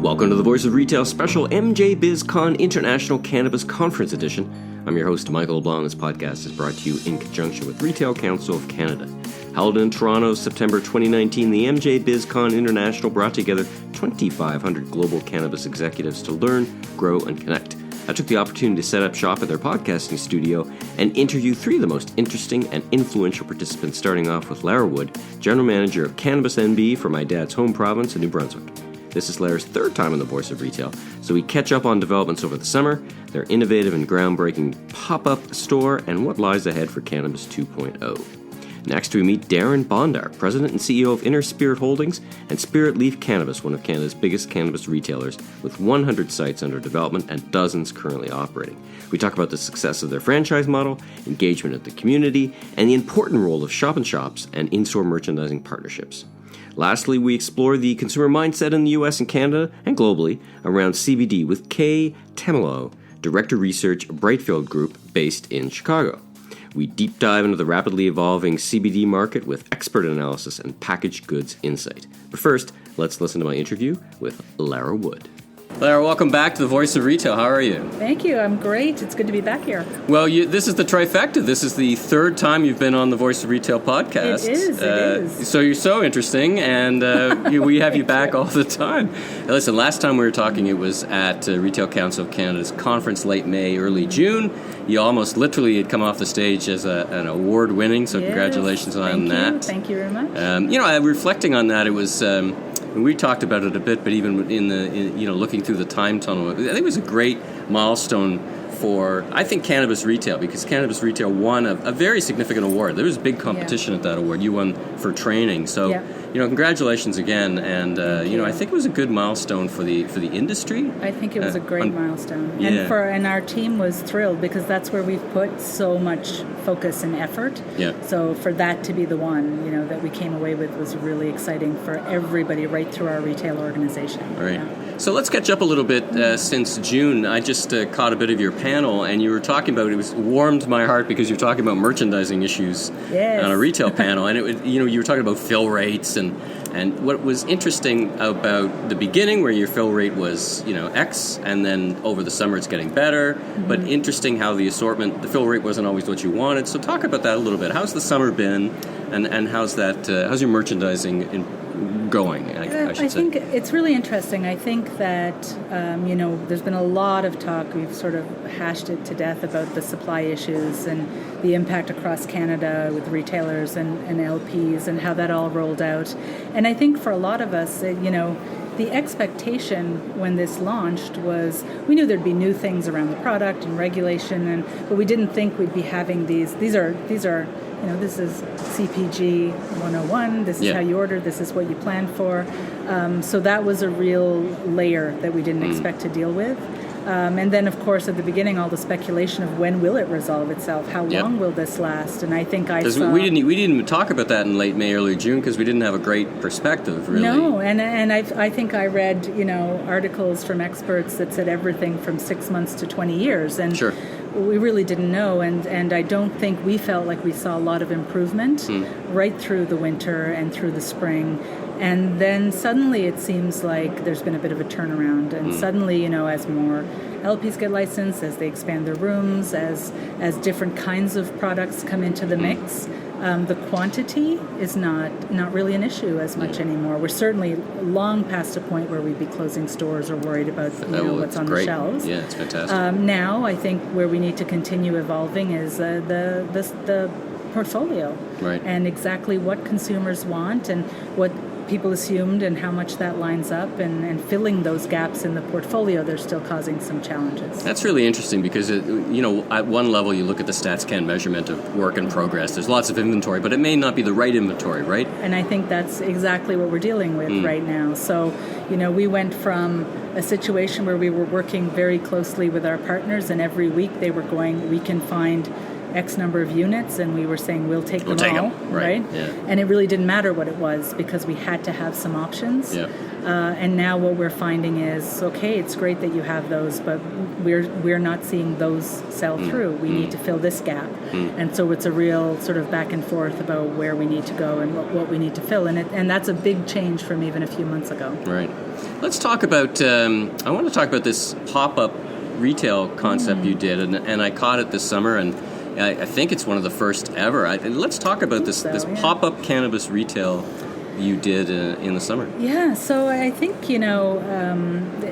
Welcome to the Voice of Retail special MJBizCon International Cannabis Conference Edition. I'm your host, Michael LeBlanc. This podcast is brought to you in conjunction with Retail Council of Canada. Held in Toronto, September 2019, the MJBizCon International brought together 2,500 global cannabis executives to learn, grow, and connect. I took the opportunity to set up shop at their podcasting studio and interview three of the most interesting and influential participants, starting off with Lara Wood, General Manager of Cannabis NB for my dad's home province of New Brunswick. This is Lara's third time on the Voice of Retail, so we catch up on developments over the summer, their innovative and groundbreaking pop-up store, and what lies ahead for Cannabis 2.0. Next, we meet Darren Bondar, President and CEO of Inner Spirit Holdings and Spirit Leaf Cannabis, one of Canada's biggest cannabis retailers, with 100 sites under development and dozens currently operating. We talk about the success of their franchise model, engagement of the community, and the important role of shop-in-shops and in-store merchandising partnerships. Lastly, we explore the consumer mindset in the US and Canada and globally around CBD with Kay Tamillow, Director Research, Brightfield Group, based in Chicago. We deep dive into the rapidly evolving CBD market with expert analysis and packaged goods insight. But first, let's listen to my interview with Lara Wood. Lara, welcome back to the Voice of Retail. How are you? Thank you. I'm great. It's good to be back here. Well, this is the trifecta. This is the third time you've been on the Voice of Retail podcast. It is. So you're so interesting, and we have you back all the time. Now, listen, last time we were talking, it was at Retail Council of Canada's conference late May, early June. You almost literally had come off the stage as an award-winning, so congratulations on that. Thank you very much. Reflecting on that, it was... we talked about it a bit, but even in looking through the time tunnel, I think it was a great milestone for, I think, cannabis retail, because cannabis retail won a very significant award. There was big competition at that award. You won for training. So, congratulations again. And, I think it was a good milestone for the industry. I think it was a great milestone. Yeah. And our team was thrilled, because that's where we've put so much focus and effort. Yeah. So for that to be the one, that we came away with was really exciting for everybody right through our retail organization. All right. Yeah. So let's catch up a little bit since June. I just caught a bit of your panel, and you were talking about, it warmed my heart because you were talking about merchandising issues on a retail panel, and you were talking about fill rates and what was interesting about the beginning, where your fill rate was X, and then over the summer it's getting better. Mm-hmm. But interesting how the fill rate wasn't always what you wanted. So talk about that a little bit. How's the summer been, and how's your merchandising going, I should say? I think it's really interesting. I think that, there's been a lot of talk. We've sort of hashed it to death about the supply issues and the impact across Canada with retailers and LPs and how that all rolled out. And I think for a lot of us, the expectation when this launched was, we knew there'd be new things around the product and regulation, but we didn't think we'd be having these are this is CPG 101, this is how you order, this is what you plan for. So that was a real layer that we didn't expect to deal with. And then, of course, at the beginning, all the speculation of when will it resolve itself? How long will this last? And I think we didn't even talk about that in late May, early June, because we didn't have a great perspective, really. No, and I think I read, articles from experts that said everything from 6 months to 20 years. And sure. We really didn't know, and I don't think we felt like we saw a lot of improvement right through the winter and through the spring. And then suddenly it seems like there's been a bit of a turnaround. And suddenly, as more LPs get licensed, as they expand their rooms, as different kinds of products come into the mix, the quantity is not really an issue as much anymore. We're certainly long past a point where we'd be closing stores or worried about what's on the shelves. Yeah, it's fantastic. Now, I think where we need to continue evolving is the portfolio, right, and exactly what consumers want and what people assumed and how much that lines up, and filling those gaps in the portfolio. They're still causing some challenges. That's really interesting because, at one level you look at the StatsCan measurement of work in progress. There's lots of inventory, but it may not be the right inventory, right? And I think that's exactly what we're dealing with right now. So, we went from a situation where we were working very closely with our partners, and every week they were going, we can find X number of units, and we were saying we'll take them take all, them. Right. Yeah. And it really didn't matter what it was because we had to have some options. Yeah. And now what we're finding is, okay, it's great that you have those, but we're not seeing those sell through. We need to fill this gap. And so it's a real sort of back and forth about where we need to go and what we need to fill. And that's a big change from even a few months ago. Right. Let's talk about, I want to talk about this pop-up retail concept you did, and I caught it this summer, and I think it's one of the first ever. Let's talk about this pop-up cannabis retail you did in the summer. Yeah, so I think,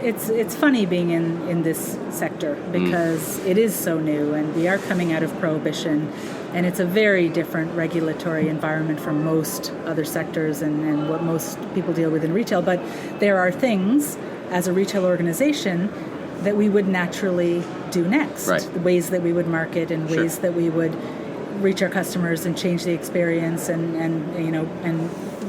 it's funny being in this sector because it is so new, and we are coming out of prohibition, and it's a very different regulatory environment from most other sectors and what most people deal with in retail. But there are things as a retail organization that we would naturally do next. Right. The ways that we would market and ways that we would reach our customers and change the experience and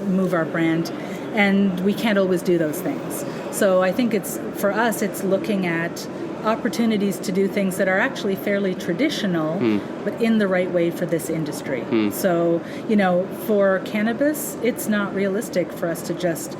move our brand. And we can't always do those things. So I think for us, it's looking at opportunities to do things that are actually fairly traditional, but in the right way for this industry. So, for cannabis, it's not realistic for us to just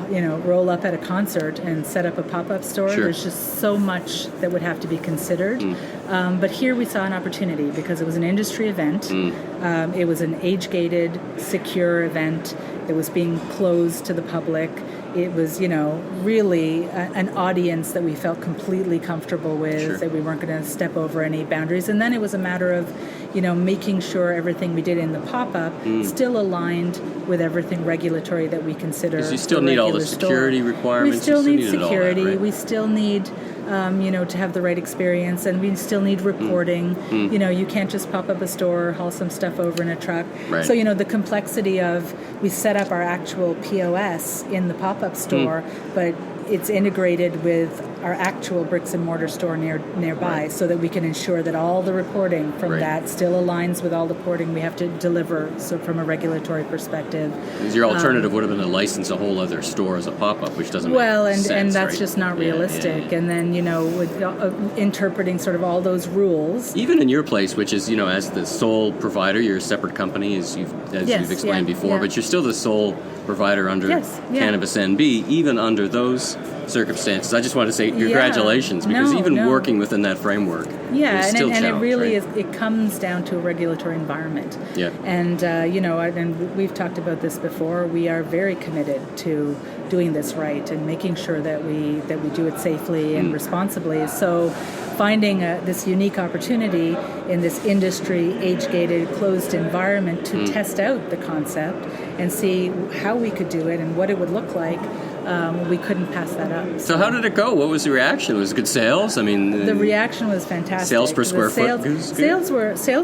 roll up at a concert and set up a pop-up store. Sure. There's just so much that would have to be considered. But here we saw an opportunity because it was an industry event. It was an age-gated, secure event. It was being closed to the public. It was, really an audience that we felt completely comfortable with, that we weren't going to step over any boundaries. And then it was a matter of, making sure everything we did in the pop-up still aligned with everything regulatory that we consider. Because you still need all the security requirements. We still need security. All that, right? We still need, to have the right experience, and we still need reporting. You can't just pop up a store, haul some stuff over in a truck. Right. So, the complexity of, we set up our actual POS in the pop-up store, but it's integrated with our actual bricks and mortar store nearby, so that we can ensure that all the reporting from that still aligns with all the reporting we have to deliver. So from a regulatory perspective, because your alternative would have been to license a whole other store as a pop-up, which doesn't make sense, and that's right? just not realistic. And then with interpreting sort of all those rules, even in your place, which is as the sole provider, you're a separate company, as you've explained before, but you're still the sole provider under Cannabis NB, even under those circumstances. I just want to say congratulations, because working within that framework is still and it really right? is. It comes down to a regulatory environment. Yeah. And and we've talked about this before. We are very committed to doing this right and making sure that we do it safely and responsibly. So finding this unique opportunity in this industry, age-gated, closed environment to test out the concept and see how we could do it and what it would look like, we couldn't pass that up. So how did it go? What was the reaction? Was it good sales? I mean, the reaction was fantastic. Sales per square foot? Sales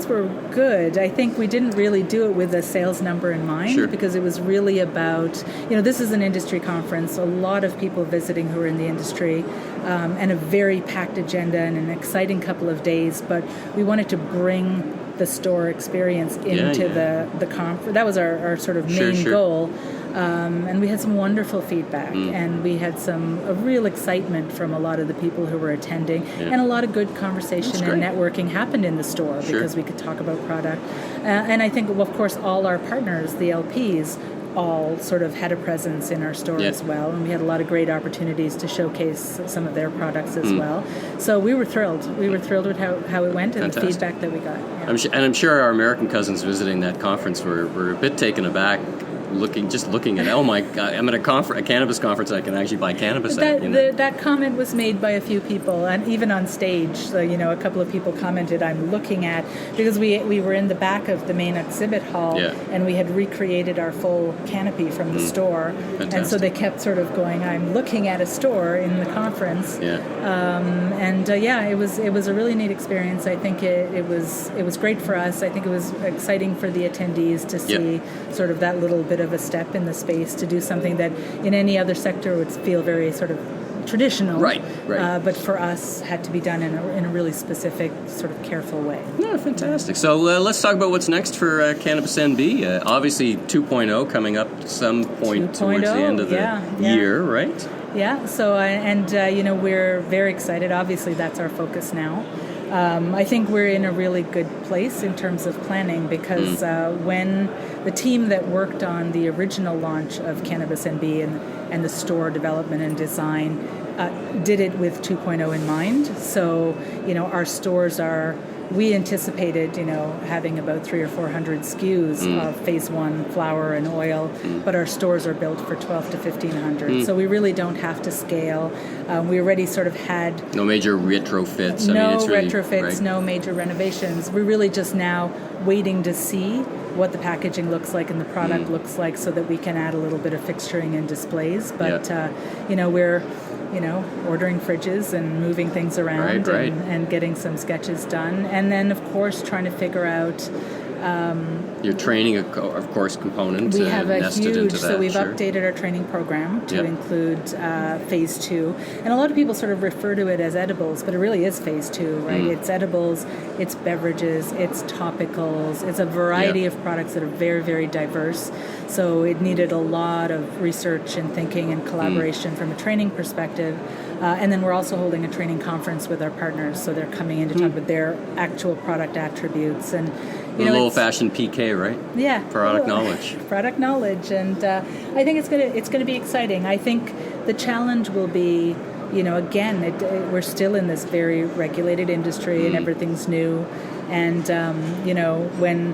were good. I think we didn't really do it with a sales number in mind, because it was really about, this is an industry conference, a lot of people visiting who are in the industry, and a very packed agenda and an exciting couple of days, but we wanted to bring the store experience into the conference. That was our sort of main goal. And we had some wonderful feedback, and we had a real excitement from a lot of the people who were attending, and a lot of good conversation and networking happened in the store because we could talk about product. And I think, of course, all our partners, the LPs, all sort of had a presence in our store as well, and we had a lot of great opportunities to showcase some of their products as well. So we were thrilled. We were thrilled with how it went and the feedback that we got. Yeah. I'm sure our American cousins visiting that conference were a bit taken aback, looking at, oh my God, I'm at a cannabis conference I can actually buy cannabis at. That comment was made by a few people, and even on stage, a couple of people commented, I'm looking at, because we were in the back of the main exhibit hall, and we had recreated our full canopy from the store. Fantastic. And so they kept sort of going, I'm looking at a store in the conference. It was a really neat experience. I think it was great for us. I think it was exciting for the attendees to see sort of that little bit of a step in the space to do something that in any other sector would feel very sort of traditional, right. But for us had to be done in a really specific, sort of careful way. Yeah, fantastic. So let's talk about what's next for Cannabis NB. Obviously 2.0 coming up at some point towards the end of the year, right? Yeah, so we're very excited. Obviously that's our focus now. I think we're in a really good place in terms of planning because when the team that worked on the original launch of Cannabis NB and the store development and design did it with 2.0 in mind. So, our stores we anticipated, having about 300 or 400 SKUs of phase one flower and oil, but our stores are built for 12 to 1,500. So we really don't have to scale. We already sort of had... No major retrofits. Retrofits, no major renovations. We're really just now waiting to see what the packaging looks like and the product looks like so that we can add a little bit of fixturing and displays. But, we're... ordering fridges and moving things around and getting some sketches done. And then, of course, trying to figure out... your training, of course, component we have a nested huge, into that. So we've updated our training program to include phase two. And a lot of people sort of refer to it as edibles, but it really is phase two, right? It's edibles, it's beverages, it's topicals, it's a variety of products that are very, very diverse. So it needed a lot of research and thinking and collaboration from a training perspective. And then we're also holding a training conference with our partners, so they're coming in to talk about their actual product attributes and old-fashioned PK, right? Yeah, product knowledge. Product knowledge, and I think it's gonna be exciting. I think the challenge will be, again, we're still in this very regulated industry and everything's new, and when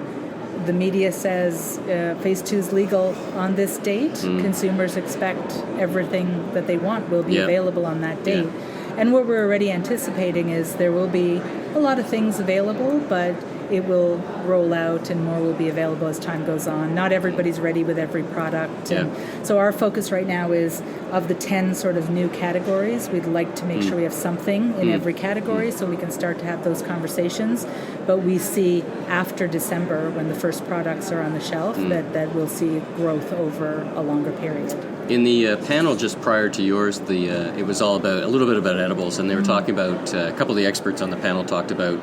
the media says phase 2 is legal on this date, consumers expect everything that they want will be available on that date. And what we're already anticipating is there will be a lot of things available, but it will roll out and more will be available as time goes on. Not everybody's ready with every product. And so our focus right now is, of the 10 sort of new categories, we'd like to make sure we have something in every category so we can start to have those conversations. But we see after December, when the first products are on the shelf, that we'll see growth over a longer period. In the panel just prior to yours, it was all about a little bit about edibles, and they were talking about, a couple of the experts on the panel talked about,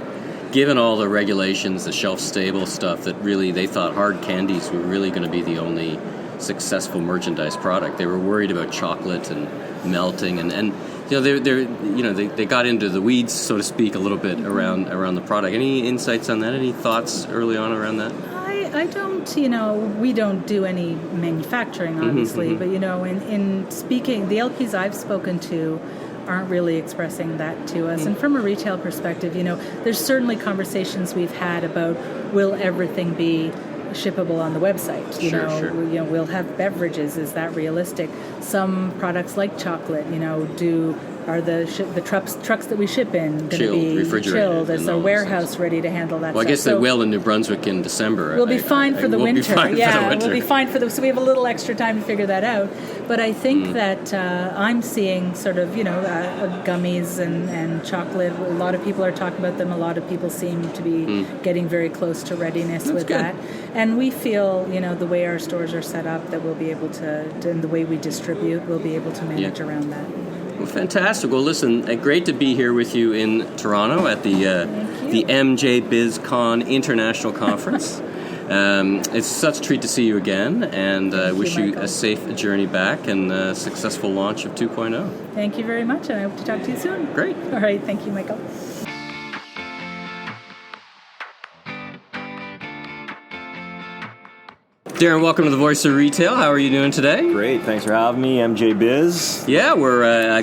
given all the regulations, the shelf-stable stuff, that really they thought hard candies were really going to be the only successful merchandise product. They were worried about chocolate and melting, and they got into the weeds, so to speak, a little bit around the product. Any insights on that? Any thoughts early on around that? I don't, we don't do any manufacturing, obviously, but, in speaking, the LPs I've spoken to aren't really expressing that to us. And from a retail perspective, there's certainly conversations we've had about, will everything be shippable on the website? Sure. We'll have beverages. Is that realistic? Some products like chocolate, are the trucks that we ship in going to be chilled? Is our warehouse ready to handle that? Well, I guess they will in New Brunswick in December. We'll be fine for the winter. We'll be fine for so we have a little extra time to figure that out. But I think that I'm seeing sort of, gummies and chocolate. A lot of people are talking about them. A lot of people seem to be getting very close to readiness with that. And we feel, the way our stores are set up, that we'll be able to, and the way we distribute, we'll be able to manage around that. Well, fantastic. Well, listen, great to be here with you in Toronto at the MJBizCon International Conference. It's such a treat to see you again, and I wish you a safe journey back and a successful launch of 2.0. Thank you very much, and I hope to talk to you soon. Great. All right. Thank you, Michael. Darren, welcome to the Voice of Retail. How are you doing today? Great, thanks for having me, MJ Biz. Yeah,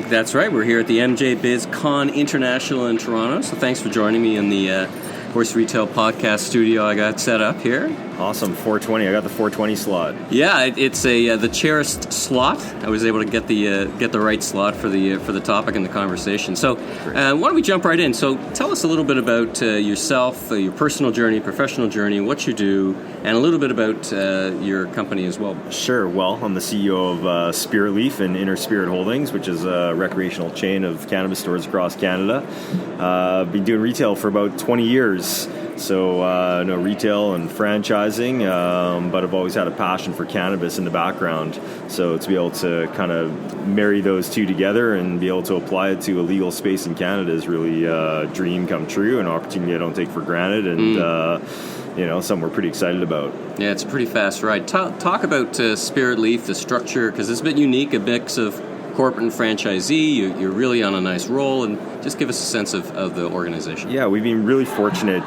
that's right. We're here at the MJBizCon International in Toronto. So thanks for joining me in the Voice of Retail podcast studio I got set up here. Awesome, 420. I got the 420 slot. Yeah, it's the cherished slot. I was able to get the right slot for the topic and the conversation. So why don't we jump right in? So tell us a little bit about yourself, your personal journey, professional journey, what you do, and a little bit about your company as well. Sure. Well, I'm the CEO of Spir Leaf and Inner Spirit Holdings, which is a recreational chain of cannabis stores across Canada. Been doing retail for about 20 years. So no retail and franchising, but I've always had a passion for cannabis in the background. So to be able to kind of marry those two together and be able to apply it to a legal space in Canada is really a dream come true, an opportunity I don't take for granted, and something we're pretty excited about. Yeah, it's a pretty fast ride. Talk about Spirit Leaf, the structure, because it's a bit unique, a mix of corporate and franchisee. You're really on a nice roll, and Just give us a sense of the organization. Yeah, we've been really fortunate.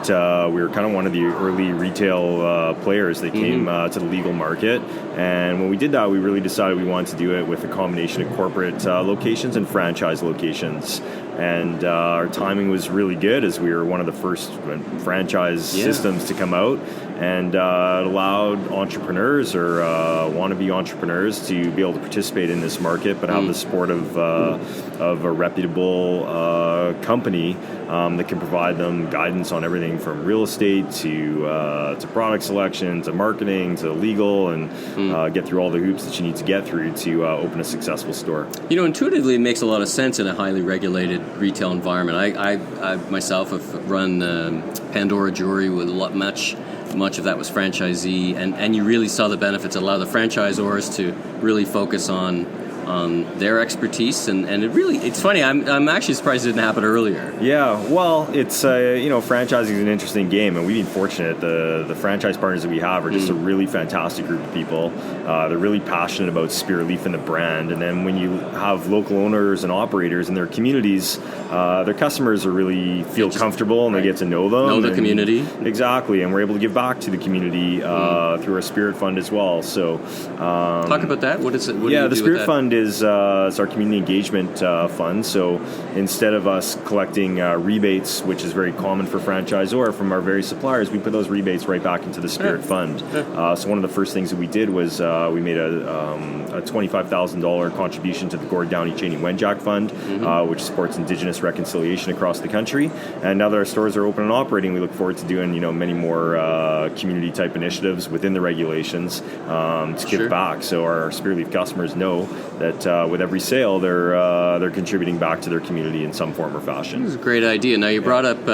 We were kind of one of the early retail players that came to the legal market. And when we did that, we really decided we wanted to do it with a combination of corporate locations and franchise locations. And our timing was really good as we were one of the first franchise systems to come out. And it allowed entrepreneurs or wannabe entrepreneurs to be able to participate in this market, but have the support of a reputable company that can provide them guidance on everything from real estate to product selection to marketing to legal, and get through all the hoops that you need to get through to open a successful store. Intuitively, it makes a lot of sense in a highly regulated retail environment. I myself have run Pandora Jewelry with much of that was franchisee, and you really saw the benefits. It allowed the franchisors to really focus on their expertise, and it's funny. I'm actually surprised it didn't happen earlier. Yeah, well, it's franchising is an interesting game, and we've been fortunate. The franchise partners that we have are just a really fantastic group of people. They're really passionate about Spir Leaf and the brand, and then when you have local owners and operators in their communities, their customers are really feel comfortable, and they get to know them, know the community. Exactly, and we're able to give back to the community through our Spirit Fund as well. So, talk about that. What is it? What do you the do Spirit with that? Fund is our community engagement fund. So instead of us collecting rebates, which is very common for franchisor from our various suppliers, we put those rebates right back into the Spirit Fund. So one of the first things that we did was we made a $25,000 contribution to the Gord Downey Cheney Wenjack Fund, which supports Indigenous reconciliation across the country. And now that our stores are open and operating, we look forward to doing many more community type initiatives within the regulations to give back. So our Spirit Leaf customers know that with every sale, they're contributing back to their community in some form or fashion. This is a great idea. Now you brought up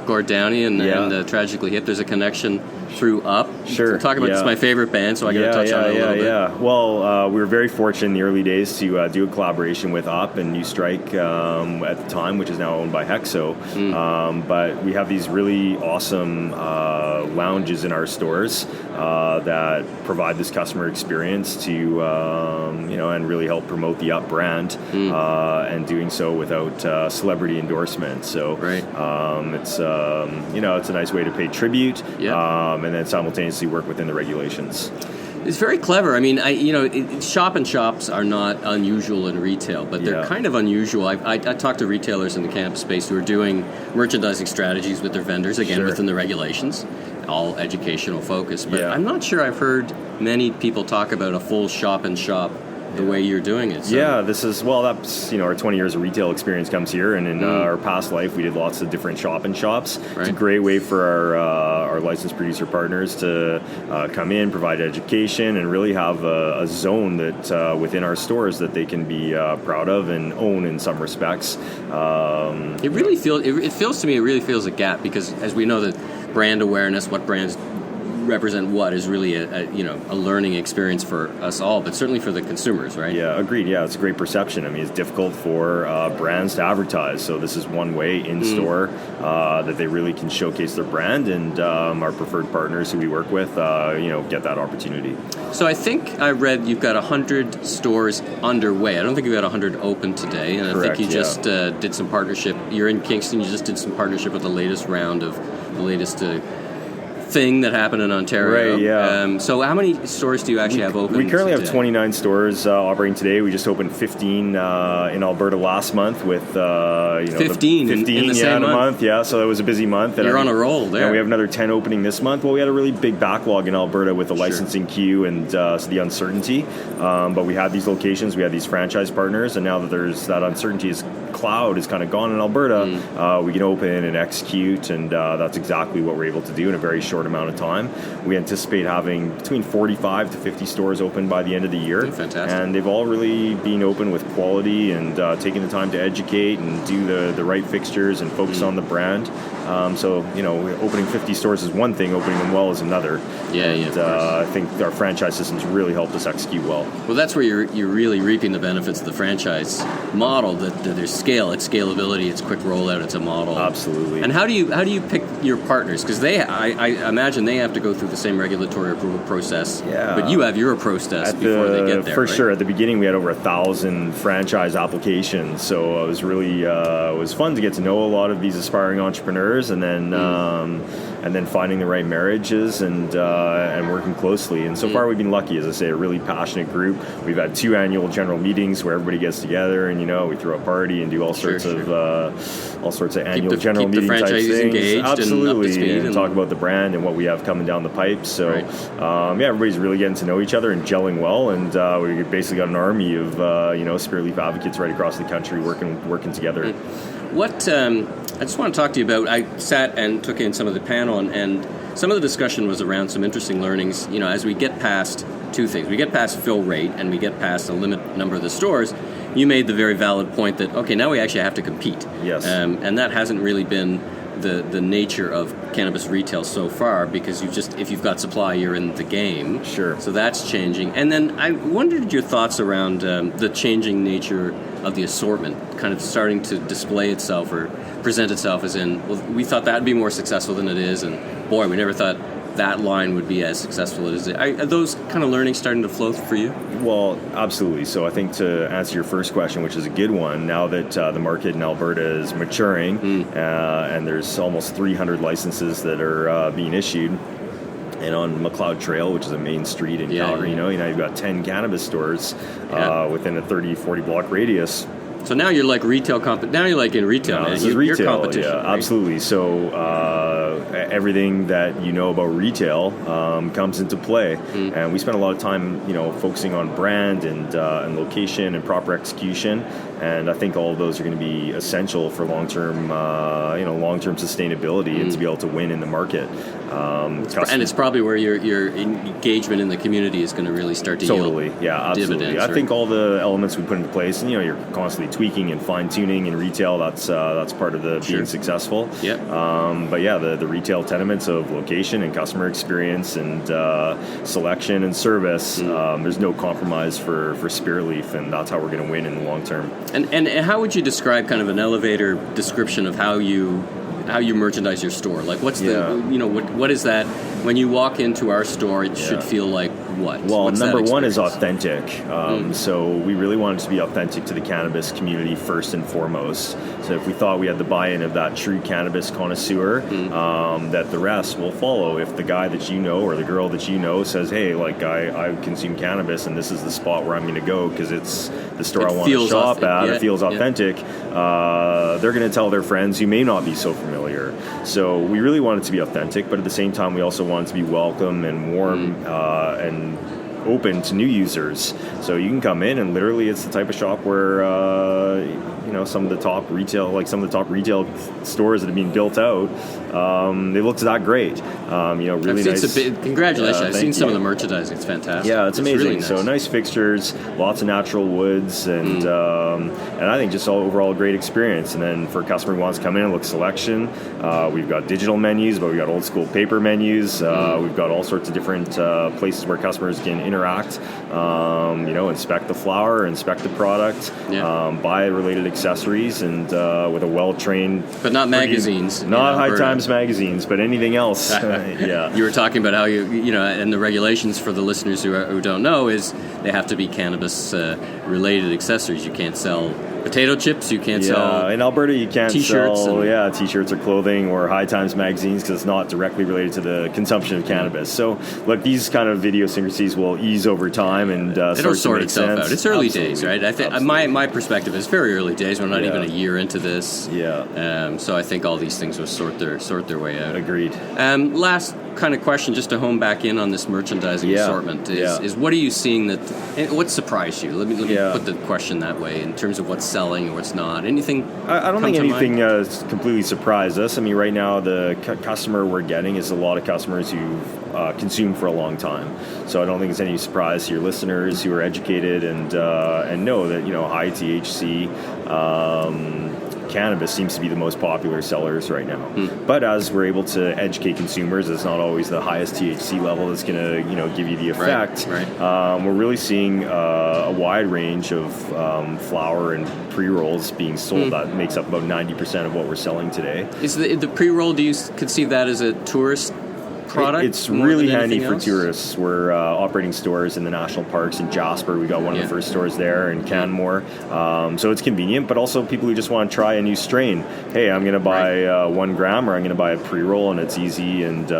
Gord Downey and Tragically Hip. There's a connection through Up. Sure. Talk about it's my favorite band, so I got to touch on it a little bit. Yeah. Well, we were very fortunate in the early days to do a collaboration with Up and New Strike at the time, which is now owned by Hexo. But we have these really awesome lounges in our stores that provide this customer experience to and really help promote the Up brand, and doing so without celebrity endorsement. So it's it's a nice way to pay tribute, and then simultaneously work within the regulations. It's very clever. I mean, shop-in-shops are not unusual in retail, but they're kind of unusual. I talked to retailers in the cannabis space who are doing merchandising strategies with their vendors, again, within the regulations, all educational focus. But I'm not sure I've heard many people talk about a full shop-in-shop the way you're doing it. So. Yeah, this is, that's, our 20 years of retail experience comes here, and in our past life, we did lots of different shop-in-shops. Right. It's a great way for our licensed producer partners to come in, provide education, and really have a zone that within our stores that they can be proud of and own in some respects. It feels to me, it really feels a gap, because as we know, that brand awareness, what brands represent what, is really a learning experience for us all, but certainly for the consumers, right? Yeah, agreed. Yeah, it's a great perception. I mean, it's difficult for brands to advertise, so this is one way in store that they really can showcase their brand, and our preferred partners who we work with, get that opportunity. So I think I read you've got 100 stores underway. I don't think you've got 100 open today, and Correct, I think you just did some partnership. You're in Kingston. You just did some partnership with the latest round of the latest thing that happened in Ontario. Right, yeah. So how many stores do you actually have open? We currently today? have 29 stores operating today. We just opened 15 in Alberta last month with 15 in the same month. Yeah, so that was a busy month. You're on a roll there. And we have another 10 opening this month. Well, we had a really big backlog in Alberta with the licensing queue and so the uncertainty. But we had these locations, we had these franchise partners, and now that there's that uncertainty cloud is kind of gone in Alberta, we can open and execute, and that's exactly what we're able to do in a very short amount of time. We anticipate having between 45 to 50 stores open by the end of the year. Fantastic. And they've all really been open with quality and taking the time to educate and do the right fixtures and focus on the brand. So, opening 50 stores is one thing, opening them well is another. And, I think our franchise system's really helped us execute well. Well, that's where you're really reaping the benefits of the franchise model. That there's scale, it's scalability, it's quick rollout, it's a model. Absolutely. And how do you pick your partners? Because I imagine they have to go through the same regulatory approval process. Yeah. But you have your process before they get there. For right? sure. At the beginning, we had over 1,000 franchise applications, so it was really it was fun to get to know a lot of these aspiring entrepreneurs, and then finding the right marriages and working closely. And so far, we've been lucky. As I say, a really passionate group. We've had 2 annual general meetings where everybody gets together, and we throw a party and do all sorts of annual general meeting type things. Engaged Absolutely, and up to speed and talk about the brand and what we have coming down the pipe. So everybody's really getting to know each other and gelling well, and we basically got an army of Spir Leaf advocates right across the country working together. What I just want to talk to you about. I sat and took in some of the panel, and some of the discussion was around some interesting learnings. As we get past 2 things, we get past fill rate and we get past a limit number of the stores. You made the very valid point that now we actually have to compete. Yes, and that hasn't really been the nature of cannabis retail so far, because if you've got supply, you're in the game. Sure. So that's changing. And then I wondered your thoughts around the changing nature of the assortment, kind of starting to display itself or present itself as in, well, we thought that'd be more successful than it is, and boy, we never thought that line would be as successful as it is. Are those kind of learnings starting to flow for you? Well, absolutely. So I think to answer your first question, which is a good one, now that the market in Alberta is maturing and there's almost 300 licenses that are being issued, and on McLeod Trail, which is a main street in Calgary, you've got 10 cannabis stores within a 30-40 block radius. So now you're like retail now you're like in retail. This is retail, you're competition, yeah, right? Absolutely. So everything that you know about retail comes into play, and we spend a lot of time, focusing on brand and location and proper execution. And I think all of those are going to be essential for long-term sustainability and to be able to win in the market. And it's probably where your engagement in the community is going to really start to yield absolutely. dividends. I think all the elements we put into place, and you're constantly tweaking and fine-tuning in retail. That's part of the being successful. Yeah. The retail tenements of location and customer experience and selection and service. There's no compromise for Spir Leaf, and that's how we're going to win in the long term. And how would you describe kind of an elevator description of how you merchandise your store? Like, what's what is that? When you walk into our store, it should feel like what? Well, what's number one is authentic. So we really wanted to be authentic to the cannabis community first and foremost. So if we thought we had the buy-in of that true cannabis connoisseur, that the rest will follow. If the guy that you know or the girl that you know says, hey, like I consume cannabis and this is the spot where I'm going to go because it's the store I want to shop at, it feels authentic, they're going to tell their friends who may not be so familiar. So we really wanted to be authentic, but at the same time we also wanted to be welcome and warm and open to new users. So you can come in and literally it's the type of shop where some of the top retail stores that are being built out, they look that great. Really nice. Congratulations! I've seen some of the merchandising. It's fantastic. Yeah, it's amazing. Really nice. So nice fixtures, lots of natural woods, and I think just overall a great experience. And then for a customer who wants to come in and look selection, we've got digital menus, but we've got old school paper menus. We've got all sorts of different places where customers can interact, inspect the flower, inspect the product, buy related accessories, and with a well-trained... But not magazines. Not High Times magazines, but anything else. You were talking about how and the regulations for the listeners who don't know is they have to be cannabis related accessories. You can't sell potato chips, you can't sell in Alberta you can't t-shirts sell t-shirts or clothing or High Times magazines because it's not directly related to the consumption of cannabis. So look, these kind of idiosyncrasies will ease over time and it'll sort itself sense. out. It's early days, right? I think my perspective is very early days. We're not even a year into this. So I think all these things will sort their way out. Agreed. Last kind of question, just to home back in on this merchandising assortment, is what are you seeing what surprised you? Let me put the question that way in terms of what's selling or what's not. Anything? I don't think anything completely surprised us. I mean, right now the customer we're getting is a lot of customers who've consumed for a long time. So I don't think it's any surprise to your listeners who are educated and know that high THC cannabis seems to be the most popular sellers right now. But as we're able to educate consumers, it's not always the highest THC level that's going to give you the effect. We're really seeing a wide range of flower and pre-rolls being sold. That makes up about 90% of what we're selling today. Is the pre-roll, do you conceive that as a tourist product? It's really handy for tourists. We're operating stores in the national parks in Jasper. We got one of the first stores there in Canmore. So it's convenient, but also people who just want to try a new strain. Hey, I'm going to buy 1 gram, or I'm going to buy a pre-roll, and it's easy and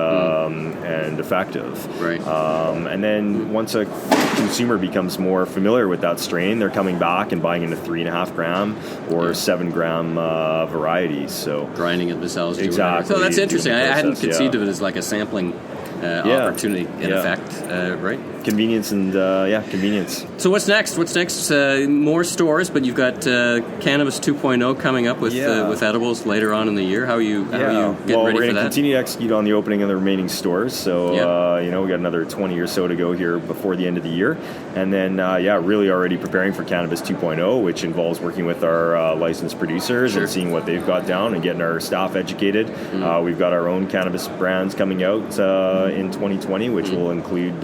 effective. And then once a consumer becomes more familiar with that strain, they're coming back and buying into 3.5 gram or 7 gram varieties. So grinding it themselves. Exactly. So that's interesting. I hadn't conceived of it as like a sampling opportunity in effect, right? Convenience and convenience. So what's next? More stores, but you've got Cannabis 2.0 coming up with edibles later on in the year. How are you getting ready for that? We're going to continue to execute on the opening of the remaining stores. So we got another 20 or so to go here before the end of the year, and then really already preparing for Cannabis 2.0, which involves working with our licensed producers and seeing what they've got down and getting our staff educated. We've got our own cannabis brands coming out in 2020, which will include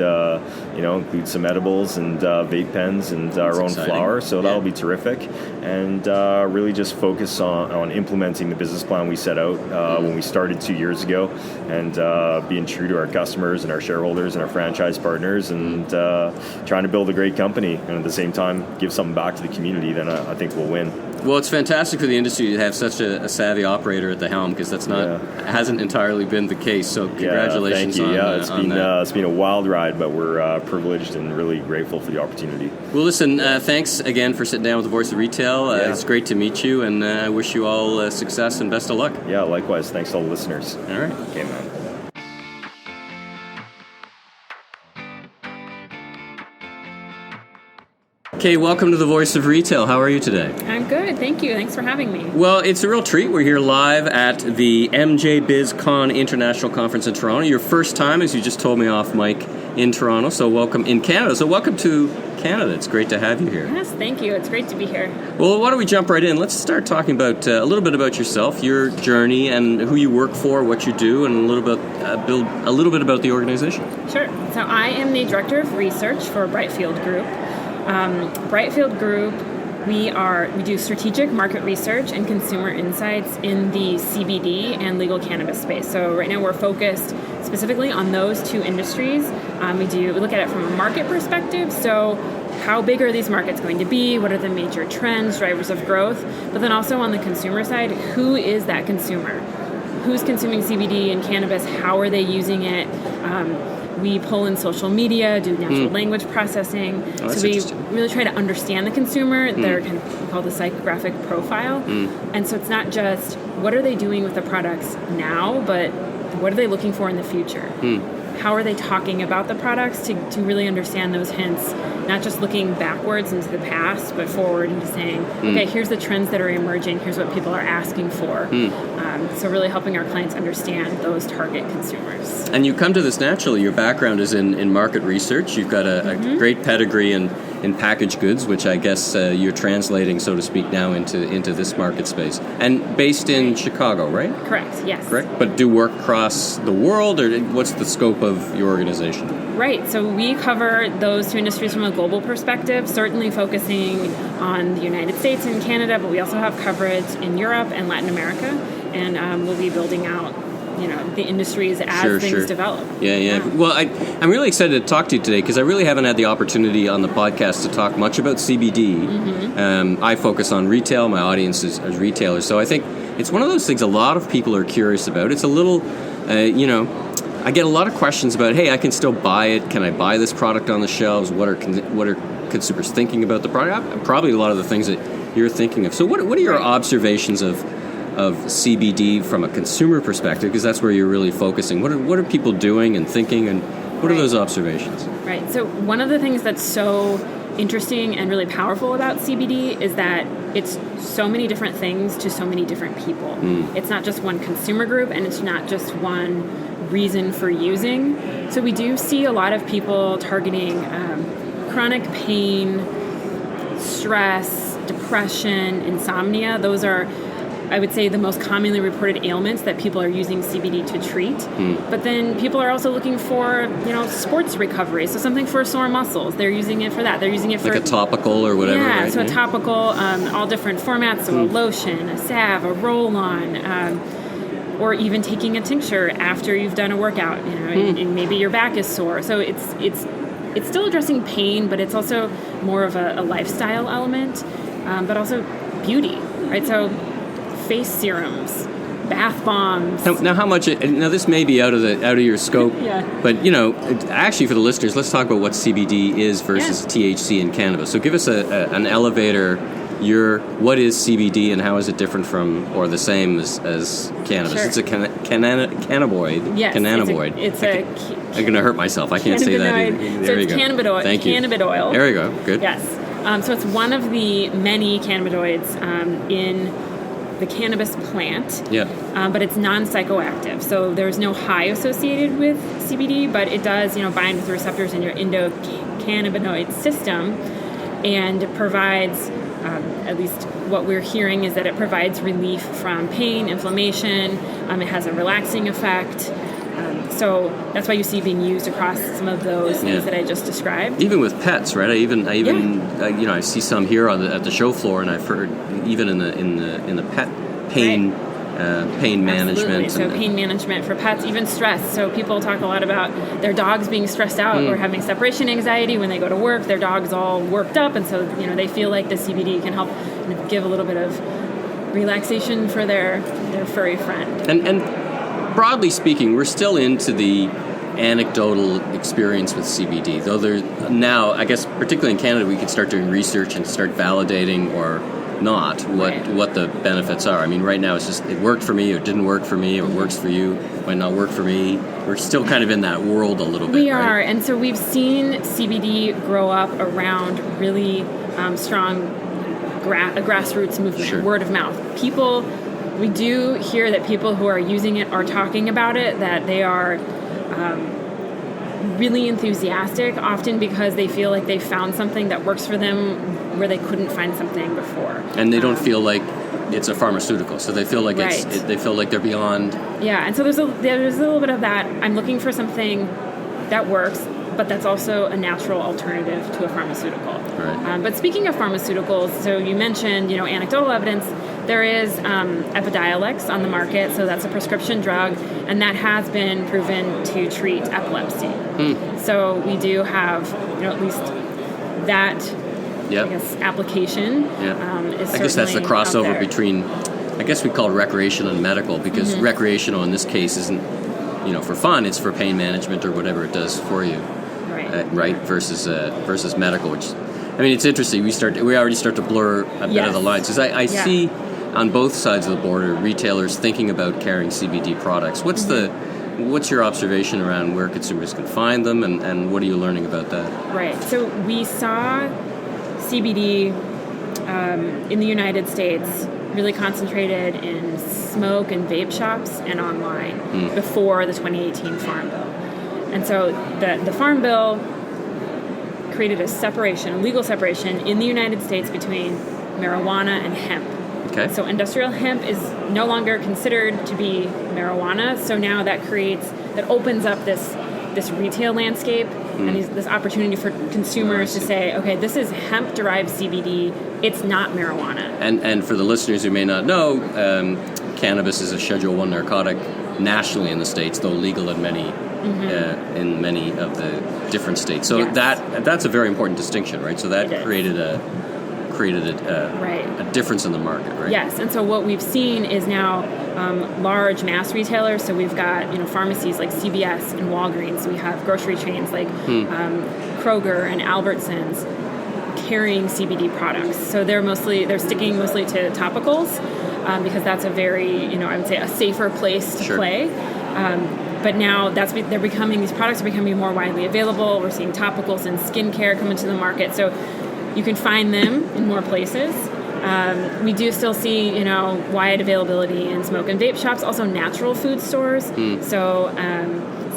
some edibles and vape pens and our own flower. So that'll be terrific. And really just focus on implementing the business plan we set out when we started 2 years ago, and being true to our customers and our shareholders and our franchise partners, and trying to build a great company, and at the same time give something back to the community. Then I think we'll win. Well, it's fantastic for the industry to have such a savvy operator at the helm, because that's hasn't entirely been the case. So congratulations thank you. on that. It's been a wild ride, but we're privileged and really grateful for the opportunity. Well, listen, thanks again for sitting down with the Voice of Retail. It's great to meet you, and I wish you all success and best of luck. Yeah, likewise. Thanks to all the listeners. All right. Okay, man. Okay, welcome to the Voice of Retail. How are you today? I'm good, thank you. Thanks for having me. Well, it's a real treat. We're here live at the MJBizCon International Conference in Toronto. Your first time, as you just told me off mic, in Toronto, so welcome in Canada. So welcome to Canada. It's great to have you here. Yes, thank you. It's great to be here. Well, why don't we jump right in? Let's start talking about a little bit about yourself, your journey, and who you work for, what you do, and a little bit about the organization. Sure. So I am the Director of Research for Brightfield Group. Brightfield Group, we do strategic market research and consumer insights in the CBD and legal cannabis space. So right now we're focused specifically on those two industries. We look at it from a market perspective. So how big are these markets going to be? What are the major trends, drivers of growth? But then also on the consumer side, who is that consumer? Who's consuming CBD and cannabis? How are they using it? We pull in social media, do natural language processing. So we really try to understand the consumer, their kind of called the psychographic profile. And so it's not just what are they doing with the products now, but what are they looking for in the future? How are they talking about the products to really understand those hints, not just looking backwards into the past, but forward into saying, okay, here's the trends that are emerging, here's what people are asking for. So really helping our clients understand those target consumers. And you come to this naturally. Your background is in market research. You've got a great pedigree in packaged goods, which I guess you're translating, so to speak, now into this market space. And based in Chicago, right? Correct, yes. Correct. But do work across the world, or what's the scope of your organization? Right, so we cover those two industries from a global perspective, certainly focusing on the United States and Canada, but we also have coverage in Europe and Latin America, and we'll be building out the industries as things develop. Yeah. Well, I'm really excited to talk to you today because I really haven't had the opportunity on the podcast to talk much about CBD. I focus on retail. My audience is retailers. So I think it's one of those things a lot of people are curious about. It's a little, I get a lot of questions about, hey, I can still buy it. Can I buy this product on the shelves? What are consumers thinking about the product? Probably a lot of the things that you're thinking of. So what are your observations of CBD from a consumer perspective, because that's where you're really focusing. What are people doing and thinking, and what are those observations? Right. So one of the things that's so interesting and really powerful about CBD is that it's so many different things to so many different people. It's not just one consumer group, and it's not just one reason for using. So we do see a lot of people targeting chronic pain, stress, depression, insomnia. Those are I would say, the most commonly reported ailments that people are using CBD to treat. But then people are also looking for, sports recovery. So something for sore muscles. They're using it for that. They're using it for... Like a topical or whatever, yeah, right? so a topical, all different formats. So a lotion, a salve, a roll-on, or even taking a tincture after you've done a workout, and maybe your back is sore. So it's still addressing pain, but it's also more of a lifestyle element, but also beauty, right? So face serums, bath bombs. Now, how much? Now, this may be out of your scope. Yeah. But actually, for the listeners, let's talk about what CBD is versus THC in cannabis. So, give us an elevator. What is CBD and how is it different from or the same as cannabis? Sure. It's a cannabinoid. Yes, cannabinoid. I'm going to hurt myself. I can't say that either. There so you it's go. Cannabinoid. Thank you. Cannabinoid. There you go. Good. Yes. So it's one of the many cannabinoids in the cannabis plant. Yeah. But it's non-psychoactive. So there's no high associated with CBD, but it does, bind with the receptors in your endocannabinoid system and provides, at least what we're hearing is that it provides relief from pain, inflammation. It has a relaxing effect. So that's why you see being used across some of those things that I just described. Even with pets, right? I see some here at the show floor, and I've heard even in the pet pain pain management. Absolutely. So pain management for pets, even stress. So people talk a lot about their dogs being stressed out or having separation anxiety when they go to work. Their dog's all worked up, and so they feel like the CBD can help give a little bit of relaxation for their furry friend. And broadly speaking, we're still into the anecdotal experience with CBD, though there's now, I guess, particularly in Canada, we could start doing research and start validating or not what the benefits are. I mean, right now it's just it worked for me or it didn't work for me or it works for you, might not work for me. We're still kind of in that world a little bit. We are, and so we've seen CBD grow up around really strong a grassroots movement, Sure. word of mouth. We do hear that people who are using it are talking about it, that they are really enthusiastic, often because they feel like they found something that works for them where they couldn't find something before. And they don't feel like it's a pharmaceutical, so they feel like they feel like they're beyond. Yeah, and so there's a little bit of that. I'm looking for something that works, but that's also a natural alternative to a pharmaceutical. Right. But speaking of pharmaceuticals, so you mentioned, anecdotal evidence. There is Epidiolex on the market, so that's a prescription drug, and that has been proven to treat epilepsy. So we do have, at least that, I guess, application. Is I guess that's the crossover between, I guess we call it recreational and medical, because recreational in this case isn't, for fun. It's for pain management or whatever it does for you, right? Versus medical, which, I mean, it's interesting. We already start to blur a bit of the lines, because I see on both sides of the border retailers thinking about carrying CBD products. What's your observation around where consumers can find them, and what are you learning about that? Right. So we saw CBD in the United States really concentrated in smoke and vape shops and online before the 2018 Farm Bill. And so the Farm Bill created a legal separation in the United States between marijuana and hemp. Okay. So industrial hemp is no longer considered to be marijuana. So now that opens up this retail landscape and this opportunity for consumers to say, okay, this is hemp-derived CBD. It's not marijuana. And for the listeners who may not know, cannabis is a Schedule I narcotic nationally in the States, though legal in many of the different states. So that's a very important distinction, right? So that created a difference in the market, right? Yes, and so what we've seen is now large mass retailers. So we've got pharmacies like CVS and Walgreens. We have grocery chains like Kroger and Albertsons carrying CBD products. So they're sticking mostly to topicals because that's a very I would say a safer place to play. But now these products are becoming more widely available. We're seeing topicals and skincare come into the market. So you can find them in more places. We do still see, wide availability in smoke and vape shops, also natural food stores. So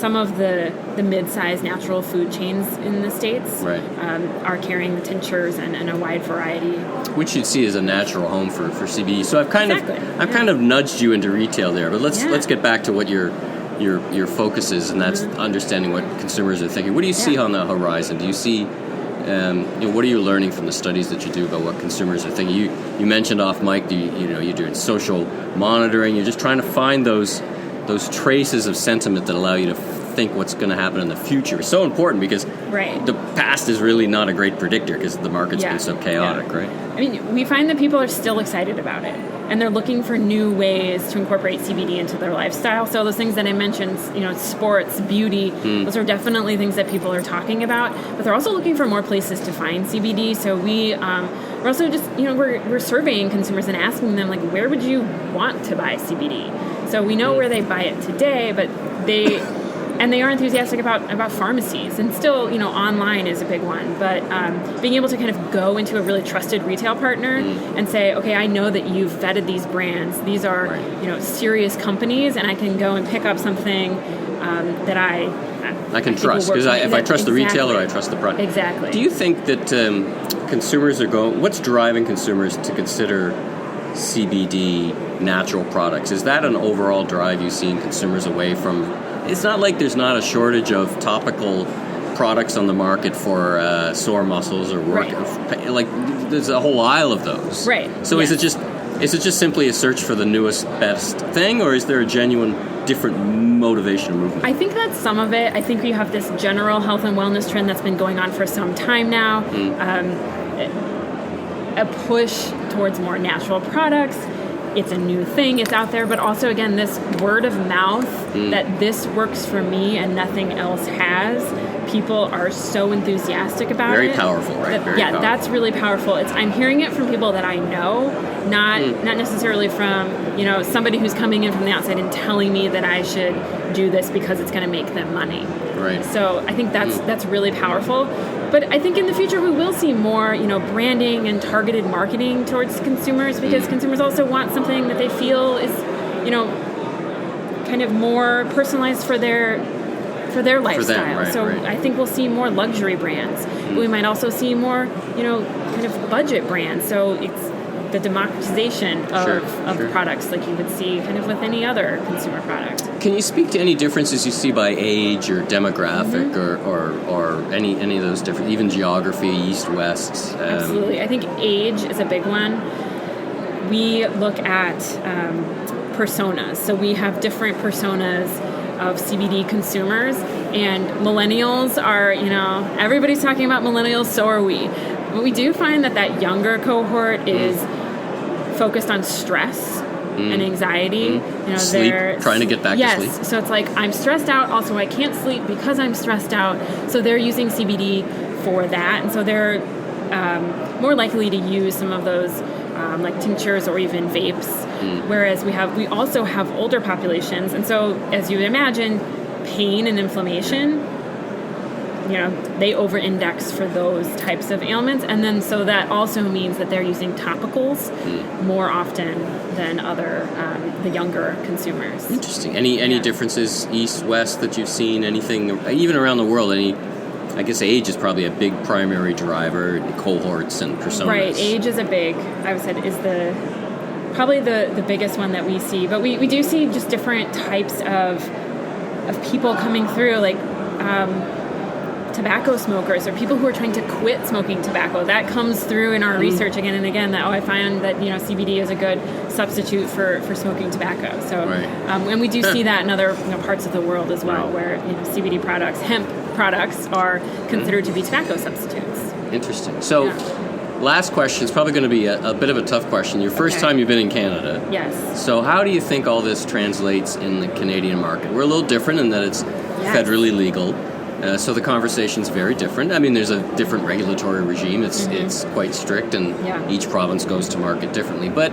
some of the mid-sized natural food chains in the States are carrying the tinctures and a wide variety. Which you'd see as a natural home for CBD. So I've kind of nudged you into retail there, but let's get back to what your focus is, and that's understanding what consumers are thinking. What do you see on the horizon? Do you see what are you learning from the studies that you do about what consumers are thinking? You mentioned off mic, you're doing social monitoring. You're just trying to find those traces of sentiment that allow you to think what's going to happen in the future. It's so important because the past is really not a great predictor because the market's been so chaotic, right? I mean, we find that people are still excited about it, and they're looking for new ways to incorporate CBD into their lifestyle. So those things that I mentioned, sports, beauty, those are definitely things that people are talking about, but they're also looking for more places to find CBD. So we're also just, we're surveying consumers and asking them, like, where would you want to buy CBD? So we know where they buy it today, but they are enthusiastic about pharmacies, and still, online is a big one. But being able to kind of go into a really trusted retail partner and say, okay, I know that you've vetted these brands. These are, serious companies, and I can go and pick up something that I can trust, because if I trust the retailer, I trust the product. Exactly. Do you think that consumers are what's driving consumers to consider CBD natural products? Is that an overall drive you see in consumers away from? It's not like there's not a shortage of topical products on the market for sore muscles or work. Like there's a whole aisle of those. Right. So is it just simply a search for the newest, best thing, or is there a genuine different motivation movement? I think that's some of it. I think we have this general health and wellness trend that's been going on for some time now. A push towards more natural products. It's a new thing. It's out there. But also, again, this word of mouth that this works for me and nothing else has. People are so enthusiastic about Very it. Powerful, right? Very powerful. That's really powerful. I'm hearing it from people that I know, not necessarily from somebody who's coming in from the outside and telling me that I should do this because it's going to make them money. Right. So I think that's really powerful. But I think in the future we will see more, branding and targeted marketing towards consumers, because consumers also want something that they feel is, kind of more personalized for their lifestyle. For them, so I think we'll see more luxury brands. We might also see more, kind of budget brands. So it's the democratization of products, like you would see kind of with any other consumer product. Can you speak to any differences you see by age or demographic or any of those different, even geography, east, west? Absolutely. I think age is a big one. We look at personas. So we have different personas of CBD consumers, and millennials are, everybody's talking about millennials, so are we. But we do find that younger cohort is focused on stress and anxiety. Sleep, trying to get back to sleep. Yes, so it's like, I'm stressed out, also I can't sleep because I'm stressed out, so they're using CBD for that, and so they're more likely to use some of those like tinctures or even vapes, whereas we also have older populations, and so as you would imagine, pain and inflammation, they over-index for those types of ailments, and then so that also means that they're using topicals more often than other the younger consumers. Interesting. Any differences east west that you've seen? Anything even around the world? I guess age is probably a big primary driver, cohorts and personas. Right, age is I would say, is probably the biggest one that we see. But we do see just different types of people coming through, like tobacco smokers or people who are trying to quit smoking tobacco. That comes through in our research again and again, that I find that CBD is a good substitute for smoking tobacco. So and we do see that in other parts of the world as well, where CBD products, hemp products, are considered to be tobacco substitutes. Interesting. So last question is probably going to be a bit of a tough question. Your first time you've been in Canada. Yes. So how do you think all this translates in the Canadian market? We're a little different in that it's federally legal. So the conversation's very different. I mean, there's a different regulatory regime. It's quite strict, and each province goes to market differently. But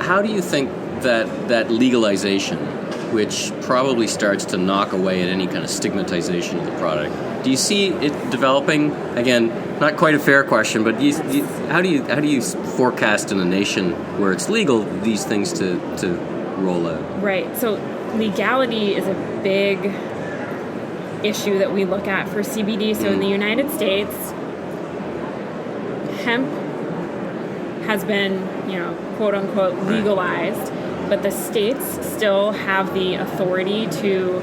how do you think that legalization, which probably starts to knock away at any kind of stigmatization of the product, do you see it developing? Again, not quite a fair question, but how do you forecast in a nation where it's legal these things to roll out? Right. So legality is a big issue that we look at for CBD. So in the United States, hemp has been, quote unquote, legalized, but the states still have the authority to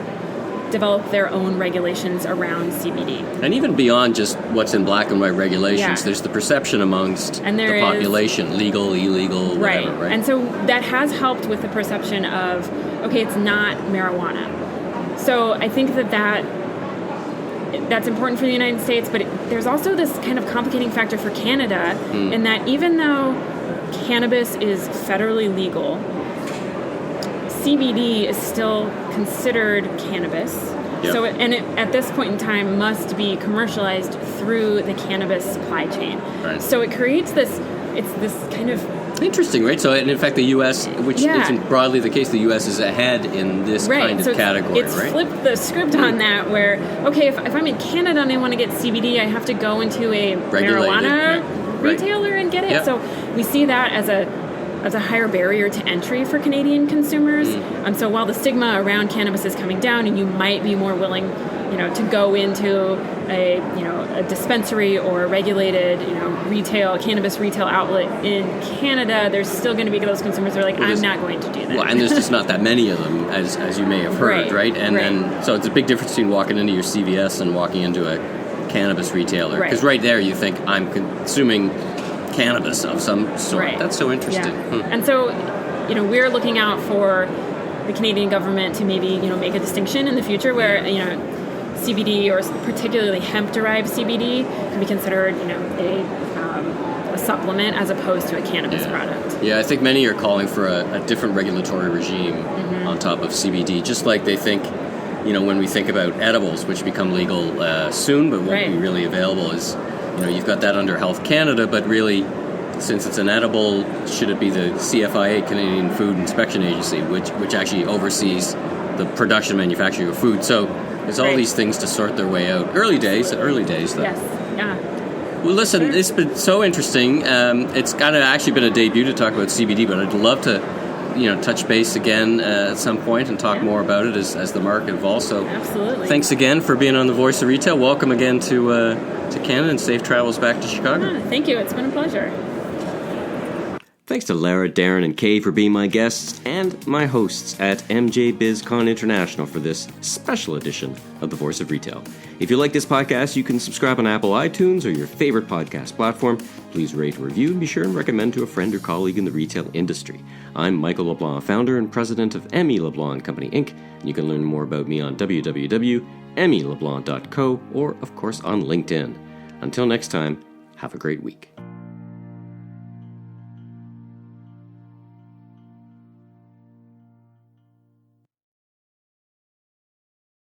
develop their own regulations around CBD. And even beyond just what's in black and white regulations, there's the perception amongst the population, legal, illegal, whatever, right? And so that has helped with the perception of, okay, it's not marijuana. So I think that's important for the United States, but there's also this kind of complicating factor for Canada in that even though cannabis is federally legal, CBD is still considered cannabis. Yep. So, at this point in time, must be commercialized through the cannabis supply chain. Right. So it creates this kind of... Interesting, right? So, and in fact, the U.S., which isn't broadly the case, the U.S. is ahead in this kind of category, it's flipped the script on that, where, okay, if I'm in Canada and I want to get CBD, I have to go into a marijuana retailer and get it. Yep. So we see that as a higher barrier to entry for Canadian consumers. So while the stigma around cannabis is coming down, and you might be more willing, to go into a dispensary or a regulated, cannabis retail outlet in Canada, there's still going to be those consumers that are like, I'm not going to do that. Well, and there's just not that many of them, as you may have heard, right? And then, so it's a big difference between walking into your CVS and walking into a cannabis retailer. Because right there you think, I'm consuming cannabis of some sort. Right. That's so interesting. Yeah. And so, we're looking out for the Canadian government to maybe, make a distinction in the future where, CBD or particularly hemp-derived CBD can be considered, a supplement as opposed to a cannabis product. Yeah, I think many are calling for a different regulatory regime on top of CBD, just like they think, when we think about edibles, which become legal soon but won't be really available, is you've got that under Health Canada, but really, since it's an edible, should it be the CFIA, Canadian Food Inspection Agency, which actually oversees the production and manufacturing of food? So there's all these things to sort their way out. Early days, though. Yes, yeah. Well, listen, it's been so interesting. It's kind of actually been a debut to talk about CBD, but I'd love to, touch base again at some point and talk more about it as the market evolves. So absolutely. Thanks again for being on The Voice of Retail. Welcome again to Canada, and safe travels back to Chicago. Thank you. It's been a pleasure. Thanks to Lara, Darren, and Kay for being my guests and my hosts at MJBizCon International for this special edition of The Voice of Retail. If you like this podcast, you can subscribe on Apple iTunes or your favorite podcast platform. Please rate, review, and be sure and recommend to a friend or colleague in the retail industry. I'm Michael LeBlanc, founder and president of ME LeBlanc Company, Inc. And you can learn more about me on www.meleblanc.co or, of course, on LinkedIn. Until next time, have a great week.